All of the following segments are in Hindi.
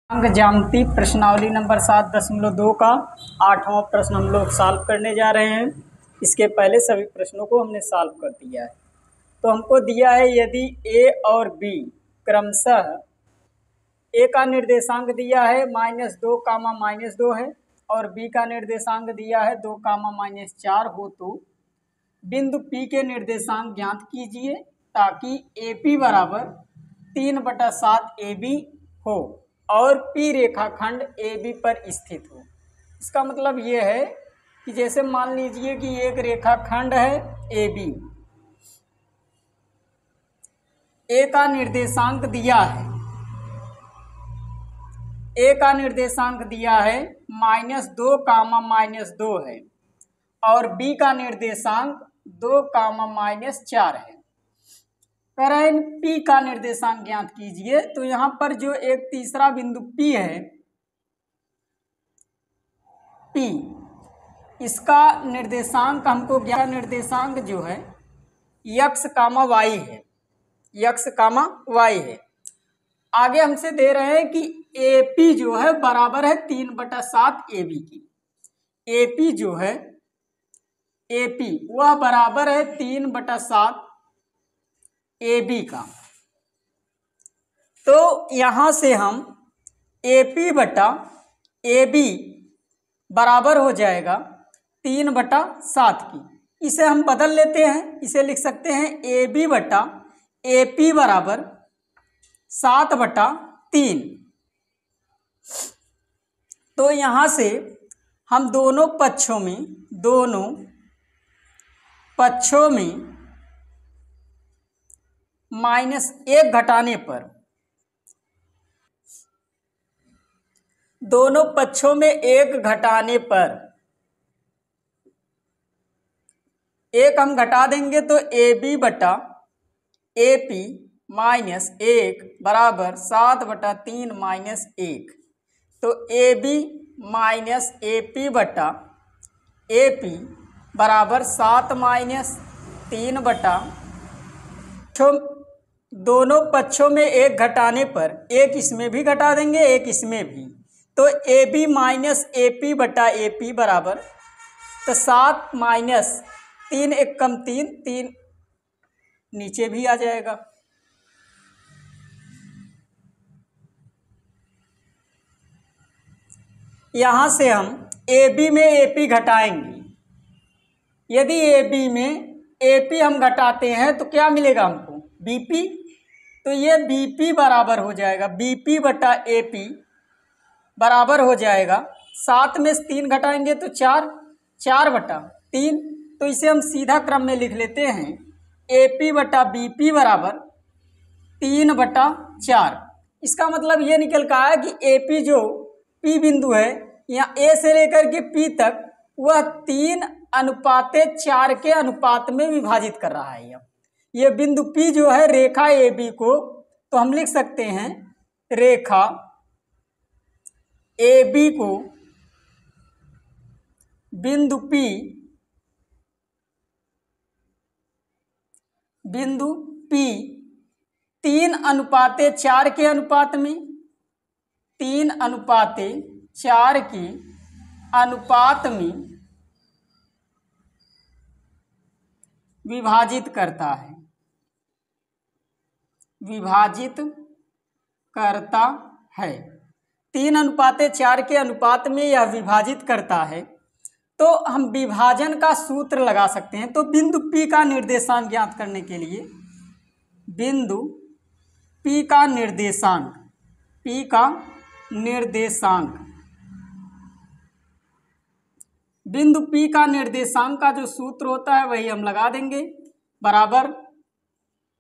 अंक ज्यामिति प्रश्नावली नंबर 7.2 का 8वां प्रश्न हम लोग सॉल्व करने जा रहे हैं। इसके पहले सभी प्रश्नों को हमने सॉल्व कर दिया है। तो हमको दिया है यदि ए और बी क्रमशः ए का निर्देशांक दिया है -2, -2 है और बी का निर्देशांक दिया है 2, -4 हो तो बिंदु P के निर्देशांक ज्ञात कीजिए ताकि AP बराबर 3/7 AB हो और P रेखाखंड AB पर स्थित हो। इसका मतलब ये है कि जैसे मान लीजिए कि एक रेखाखंड है AB, A का निर्देशांक दिया है, A का निर्देशांक दिया है -2, -2 है और B का निर्देशांक 2, -4 है। कह रहे हैं P का निर्देशांक ज्ञात कीजिए। तो यहाँ पर जो एक तीसरा बिंदु P है, P, इसका निर्देशांक हमको ज्ञात, निर्देशांक जो है x, y है, x, y है। आगे हमसे दे रहे हैं कि AP जो है बराबर है 3/7 AB की। AP जो है AP वह बराबर है 3/7 AB का। तो यहां से हम AP बटा AB बराबर हो जाएगा 3/7 की। इसे हम बदल लेते हैं, इसे लिख सकते हैं AB बटा AP बराबर 7/3। तो यहां से हम दोनों पक्षों में -1 घटाने पर, दोनों पक्षों में 1 घटाने पर, 1 हम घटा देंगे तो AB बटा AP -1 बराबर 7/3 -1। तो AB AP बटा AP बराबर 7 -3 दोनों पक्षों में 1 घटाने पर 1 इसमें भी घटा देंगे, 1 इसमें भी। तो AB AP बटा AP बराबर, तो 7 -3 1 कम 3 3 नीचे भी आ जाएगा। यहां से हम AB में AP घटाएंगे। यदि AB में AP हम घटाते हैं तो क्या मिलेगा हमको? BP। तो ये BP बराबर हो जाएगा, BP बटा AP बराबर हो जाएगा 7 में 3 घटाएंगे तो 4, 4/3। तो इसे हम सीधा क्रम में लिख लेते हैं AP बटा BP बराबर 3/4। इसका मतलब ये निकल का है कि AP जो P बिंदु है यहाँ A से लेकर के P तक वह 3:4 के अनुपात में विभाजित कर रहा है। यह बिंदु P जो है रेखा AB को, तो हम लिख सकते हैं रेखा AB को बिंदु P 3:4 के अनुपात में, 3:4 के अनुपात में विभाजित करता है, विभाजित करता है। 3:4 के अनुपात में यह विभाजित करता है। तो हम विभाजन का सूत्र लगा सकते हैं। तो बिंदु P का निर्देशांक ज्ञात करने के लिए बिंदु P का निर्देशांक, P का निर्देशांक, बिंदु P का निर्देशांक का जो सूत्र होता है वही हम लगा देंगे, बराबर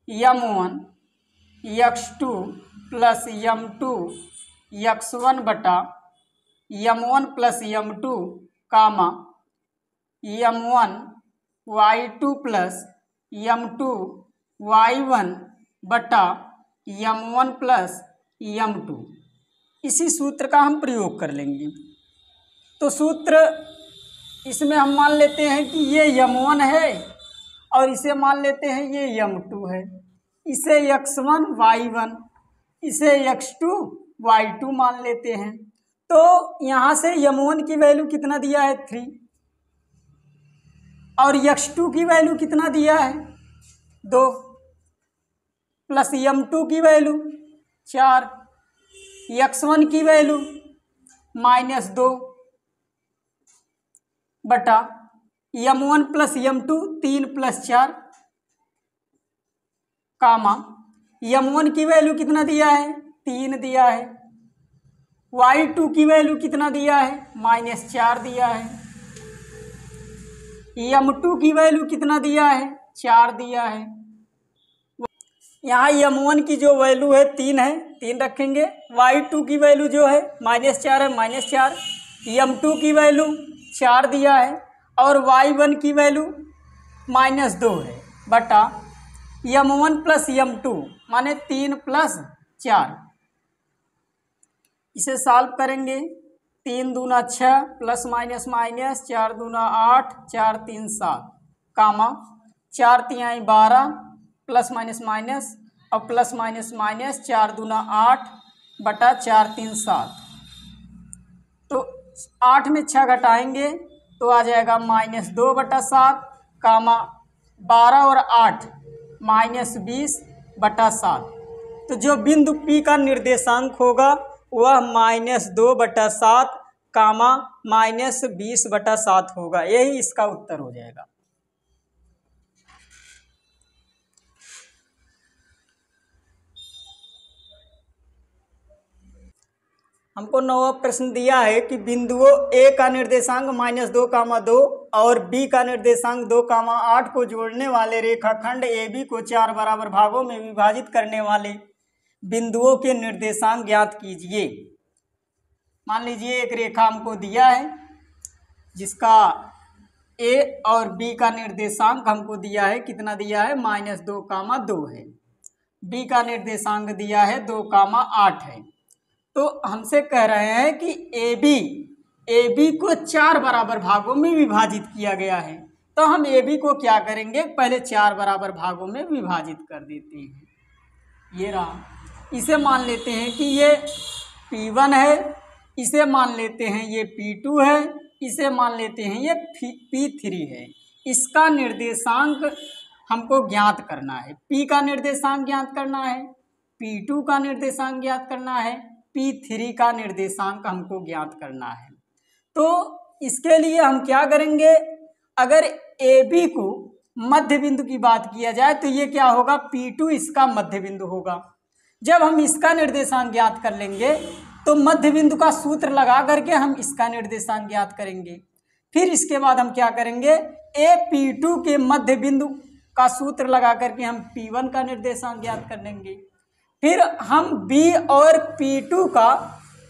m1 x2 plus m2 x1 बटा m1 प्लस m2 कामा m1 y2 plus m2 y1 बटा m1 प्लस m2। इसी सूत्र का हम प्रयोग कर लेंगे। तो सूत्र इसमें हम मान लेते हैं कि ये m1 है और इसे मान लेते हैं ये m2 है। इसे x1 y1, इसे x2 y2 मान लेते हैं। तो यहाँ से m1 की वैल्यू कितना दिया है 3 और x2 की वैल्यू कितना दिया है 2 प्लस m2 की वैल्यू 4, x1 की वैल्यू -2 बटा m1 प्लस m2 3 प्लस 4 कामा m1 की वैल्यू कितना दिया है 3 दिया है, y2 की वैल्यू कितना दिया है -4 दिया है, m2 की वैल्यू कितना दिया है 4 दिया है। यहाँ m1 की जो वैल्यू है 3 है, 3 रखेंगे, y2 की वैल्यू जो है -4 है -4, m2 की वैल्यू 4 दिया है और y1 की वैल्यू -2 है बटा m1 प्लस m2 माने 3 प्लस 4। इसे सॉल्व करेंगे, 3 दूना 6 प्लस माइनस माइनस 4 दूना 8 4 3 7 कामा 4 तिहाई 12 प्लस माइनस माइनस और प्लस माइनस माइनस 4 दूना 8 बटा 4 3 7। तो 8 में 6 घटाएंगे तो आ जाएगा -2 बटा 7 कामा 12 और 8 -20 बटा 7। तो जो बिंदु P का निर्देशांक होगा वह -2 बटा 7 कामा -20 बटा 7 होगा। यही इसका उत्तर हो जाएगा। हमको 9वां प्रश्न दिया है कि बिंदुओं A का निर्देशांक -2, 2 और B का निर्देशांक 2, 8 को जोड़ने वाले रेखाखंड AB को 4 बराबर भागों में विभाजित करने वाले बिंदुओं के निर्देशांक ज्ञात कीजिए। मान लीजिए एक रेखा हमको दिया है जिसका A और B का निर्देशांक हमको दिया है, कितना दिया है -2, 2 है। B का निर्देशांक दिया है 2, 8 है। तो हमसे कह रहे हैं कि AB को 4 बराबर भागों में विभाजित किया गया है। तो हम AB को क्या करेंगे, पहले 4 बराबर भागों में विभाजित कर देते हैं। ये रहा, इसे मान लेते हैं कि ये P1 है, इसे मान लेते हैं ये P2 है, इसे मान लेते हैं ये P3 है। इसका निर्देशांक हमको ज्ञात करना है। P का निर्देशांक ज्ञात करना है, P2 का निर्देशांक ज्ञात करना है, P3 का निर्देशांक हमको ज्ञात करना है। तो इसके लिए हम क्या करेंगे, अगर AB को मध्य बिंदु की बात किया जाए तो ये क्या होगा, P2 इसका मध्य बिंदु होगा। जब हम इसका निर्देशांक ज्ञात कर लेंगे तो मध्य बिंदु का सूत्र लगा करके हम इसका निर्देशांक ज्ञात करेंगे। फिर इसके बाद हम क्या करेंगे, P2 के मध्य बिंदु का सूत्र लगा करके हम P1 का निर्देशांक ज्ञात कर लेंगे। फिर हम B और P2 का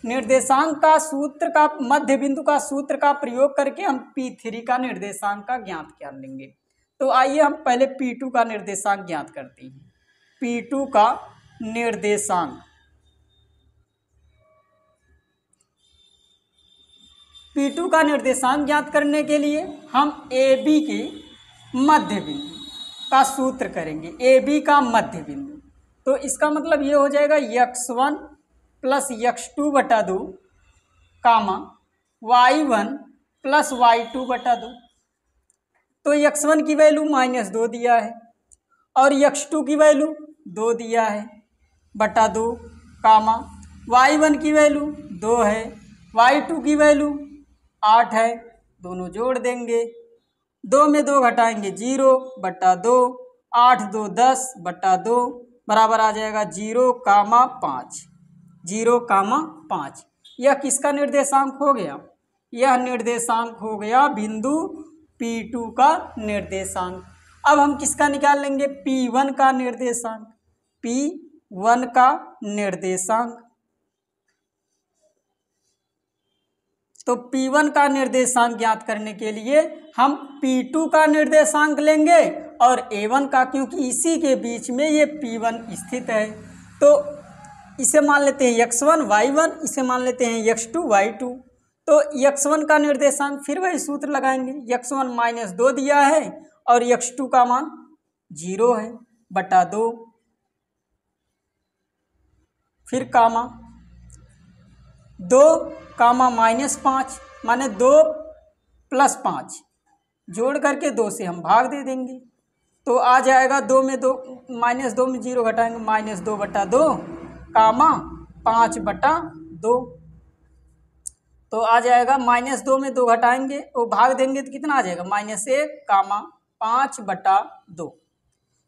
निर्देशांक का सूत्र का मध्य बिंदु का सूत्र का प्रयोग करके हम P3 का निर्देशांक का ज्ञात कर लेंगे। तो आइए हम पहले P2 का निर्देशांक ज्ञात करते हैं। P2 का निर्देशांक, P2 का निर्देशांक ज्ञात करने के लिए हम AB के मध्य बिंदु का सूत्र करेंगे। AB का मध्य बिंदु, तो इसका मतलब ये हो जाएगा x1 प्लस x2 बटा 2 कामा y1 प्लस y2 बटा 2। तो x1 की वैल्यू -2 दिया है और x2 की वैल्यू 2 दिया है बटा 2 कामा y1 की वैल्यू 2 है, y2 की वैल्यू 8 है। दोनों जोड़ देंगे, 2 में 2 घटाएंगे 0 बटा 2, 8 2 10 बटा 2 बराबर आ जाएगा 0,5, 0,5। यह किसका निर्देशांक हो गया, यह निर्देशांक हो गया बिंदु P2 का निर्देशांक। अब हम किसका निकाल लेंगे, P1 का निर्देशांक, P1 का निर्देशांक। तो P1 का निर्देशांक ज्ञात करने के लिए हम P2 का निर्देशांक लेंगे और A1 का, क्योंकि इसी के बीच में ये P1 स्थित है। तो इसे मान लेते हैं x1 y1, इसे मान लेते हैं x2 y2। तो x1 का निर्देशांक फिर वही सूत्र लगाएंगे, x1 -2 दिया है और x2 का मान 0 है बटा 2, फिर कामा 2, -5 माने 2 + 5 जोड़ करके 2 से हम भाग दे देंगे तो आ जाएगा 2 में 2 -2 में 0 घटाएंगे -2/2 कामा 5/2 तो आ जाएगा -2 में 2 घटाएंगे वो भाग देंगे तो कितना आ जाएगा -1 कामा 5/2।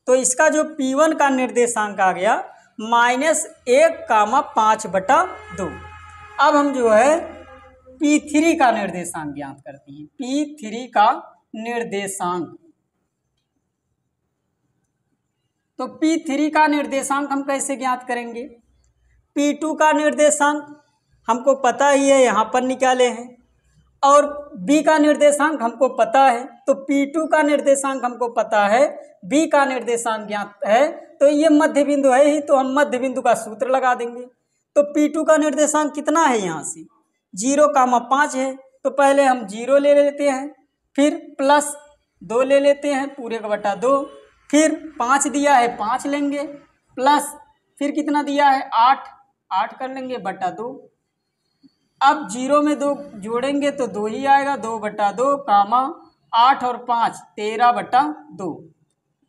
तो इसका जो P1 का निर्देशांक आ गया -1 कामा 5/2। अब हम जो है P3 का निर्देशांक ज्ञात करते हैं। P3 का निर्देशांक, तो P3 का निर्देशांक हम कैसे ज्ञात करेंगे? P2 का निर्देशांक हमको पता ही है, यहाँ पर निकाले हैं, और B का निर्देशांक हमको पता है, तो P2 का निर्देशांक हमको पता है, B का निर्देशांक ज्ञात है, तो ये मध्य बिंदु है ही, तो हम मध्य बिंदु का सूत्र लगा देंगे। तो P2 का निर्देशांक कितना है? यहाँ से 0,5 है, तो पहले हम 0 ले लेते हैं, फिर +2 ले लेते हैं पूरे का बटा 2, फिर 5 दिया है 5 लेंगे, प्लस फिर कितना दिया है 8 कर लेंगे बटा 2। अब 0 में 2 जोड़ेंगे तो 2 ही आएगा, 2/2 कामा 8 और 5 13/2,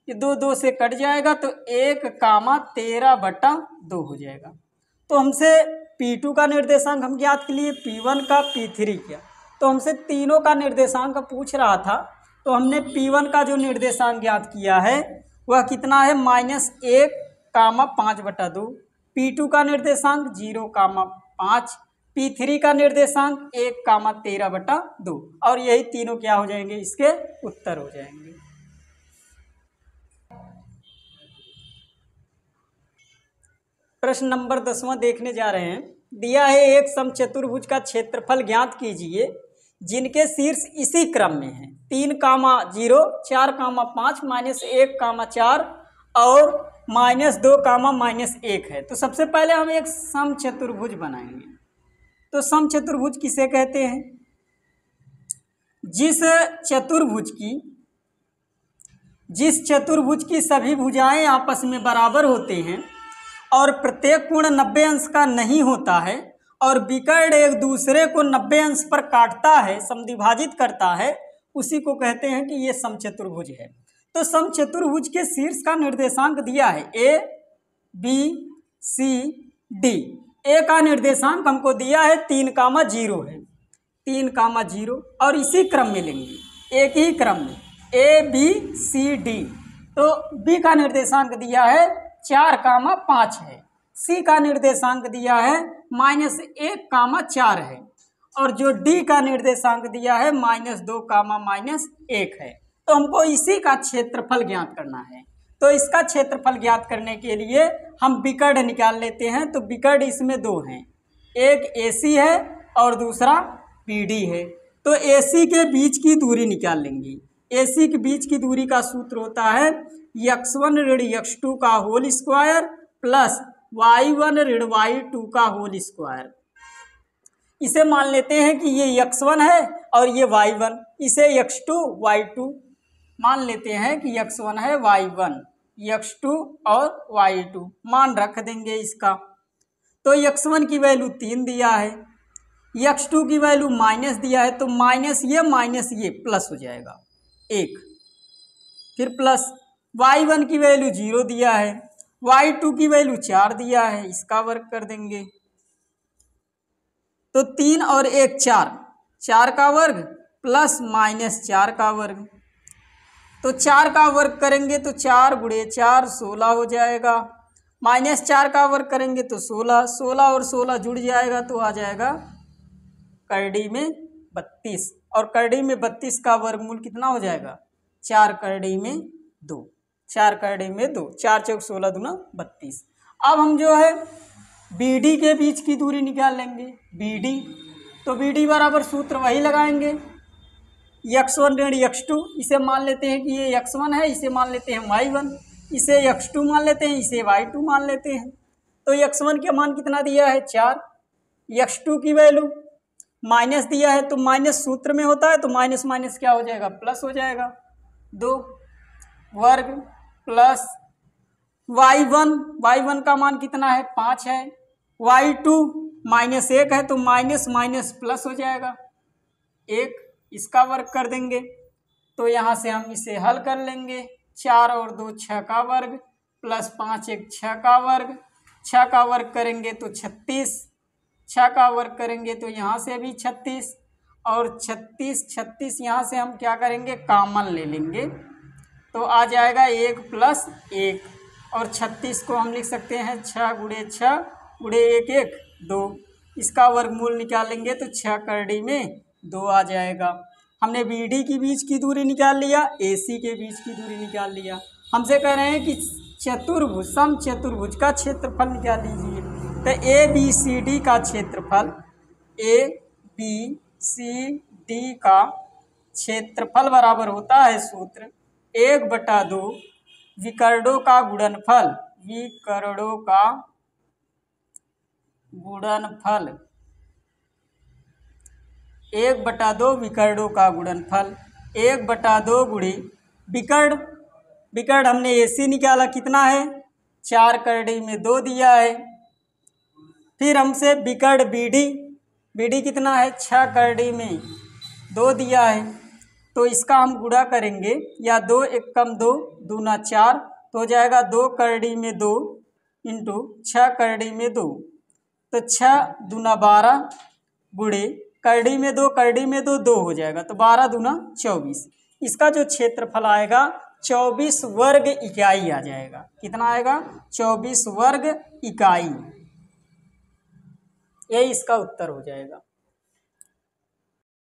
ये 2 से कट जाएगा तो 1 कामा 13/2 हो जाएगा। तो हमसे P2 का निर्देशांक हम ज्ञात के लिए, P1 का, P3 का, तो हमसे तीनों का निर्देशांक पूछ रहा था, तो हमने P1 का जो निर्देशांक ज्ञात किया है वह कितना है -1 कामा 5/2, P2 का निर्देशांक 0,5, P3 का निर्देशांक 1 कामा 13/2, और यही तीनों क्या हो जाएंगे? इसके उत्तर हो जाएंगे। प्रश्न नंबर 10वां देखने जा रहे हैं। दिया है एक समचतुर्भुज का क्षेत्रफल ज्ञात कीजिए जिनके शीर्ष इसी क्रम में है 3,0, 4,5, -1,4 और -2, -1 है। तो सबसे पहले हम एक समचतुर्भुज बनाएंगे। तो समचतुर्भुज किसे कहते हैं? जिस चतुर्भुज की सभी भुजाएं आपस में बराबर होते हैं और प्रत्येक कोण 90 अंश का नहीं होता है और विकर्ण एक दूसरे को 90 अंश पर काटता है, समद्विभाजित करता है, उसी को कहते हैं कि ये समचतुर्भुज है। तो समचतुर्भुज के शीर्ष का निर्देशांक दिया है A, B, C, D। A का निर्देशांक हमको दिया है 3,0 है, 3,0, और इसी क्रम में लेंगे, एक ही क्रम में A, B, C, D। तो B का निर्देशांक दिया है 4,5 है, C का निर्देशांक दिया है -1,4 है, और जो D का निर्देशांक दिया है -2,-1 है। तो हमको इसी का क्षेत्रफल ज्ञात करना है। तो इसका क्षेत्रफल ज्ञात करने के लिए हम विकर्ण निकाल लेते हैं। तो विकर्ण इसमें 2 हैं, एक AC है और दूसरा PD है। तो AC के बीच की दूरी निकाल लेंगे। AC के बीच की दूरी का सूत्र होता है x1 ऋण x2 का होल स्क्वायर प्लस y1 ऋण y2 का होल स्क्वायर। इसे मान लेते हैं कि ये x1 है और ये y1, इसे x2 y2 मान लेते हैं कि x1 है, y1, x2 और y2 मान रख देंगे इसका। तो x1 की वैल्यू 3 दिया है, x2 की वैल्यू माइनस दिया है, तो माइनस ये प्लस हो जाएगा 1, फिर प्लस y1 की वैल्यू 0 दिया है, y2 की वैल्यू 4 दिया है, इसका वर्ग कर देंगे। तो 3 और 1 4, 4 का वर्ग प्लस -4 का वर्ग। तो 4 का वर्ग करेंगे तो 4 × 4 16 हो जाएगा, -4 का वर्ग करेंगे तो 16, 16 और 16 जुड़ जाएगा तो आ जाएगा करड़ी में 32, और करड़ी में 32 का वर्गमूल कितना हो जाएगा? 4 करड़ी में 2, 4 करड़ी में 2, 4 चौक 16 दूना 32। अब हम जो है BD के बीच की दूरी निकाल लेंगे, BD। तो BD बराबर सूत्र वही लगाएंगे, x1 ऋण x2, इसे मान लेते हैं कि ये x1 है, इसे मान लेते हैं y1, इसे x2 मान लेते हैं, इसे y2 मान लेते हैं। तो x1 के मान कितना दिया है? 4, x2 की वैल्यू माइनस दिया है, तो माइनस सूत्र में होता है, तो माइनस माइनस क्या हो जाएगा? प्लस हो जाएगा, 2 वर्ग प्लस y1 का मान कितना है? 5 है, y2 -1 है तो माइनस माइनस प्लस हो जाएगा, 1 इसका वर्ग कर देंगे तो यहाँ से हम इसे हल कर लेंगे। 4 और 2 6 का वर्ग प्लस 5 1 6 का वर्ग, 6 का वर्ग करेंगे तो 36, 6 का वर्ग करेंगे तो यहाँ से भी 36 और 36 36 यहाँ से हम क्या करेंगे कॉमन ले लेंगे तो आ जाएगा 1 + 1 और 36 को हम लिख सकते हैं 6 × 6 × 1 1 2, इसका वर्गमूल निकालेंगे तो 6 करड़ी में 2 आ जाएगा। हमने BD के बीच की दूरी निकाल लिया, AC के बीच की दूरी निकाल लिया। हमसे कह रहे हैं कि चतुर्भुज समचतुर्भुज का क्षेत्रफल निकाल लीजिए। तो ABCD का क्षेत्रफल ABCD का क्षेत्रफल बराबर होता है सूत्र 1/2 विकर्णों का गुणनफल, विकर्णों का गुणनफल 1/2 विकर्णों का गुणनफल 1/2 गुणे विकर्ण हमने AC निकाला कितना है 4 करड़ी में 2 दिया है। फिर हमसे विकर्ण BD कितना है 6 करड़ी में 2 दिया है तो इसका हम गुणा करेंगे या 2 1 कम 2 दूना 4 तो हो जाएगा 2 करड़ी में 2 इंटू 6 करड़ी में 2 तो 6 दूना 12 गुणे करड़ी में 2 2 हो जाएगा तो 12 दूना 24। इसका जो क्षेत्रफल आएगा 24 वर्ग इकाई आ जाएगा। कितना आएगा 24 वर्ग इकाई, यही इसका उत्तर हो जाएगा।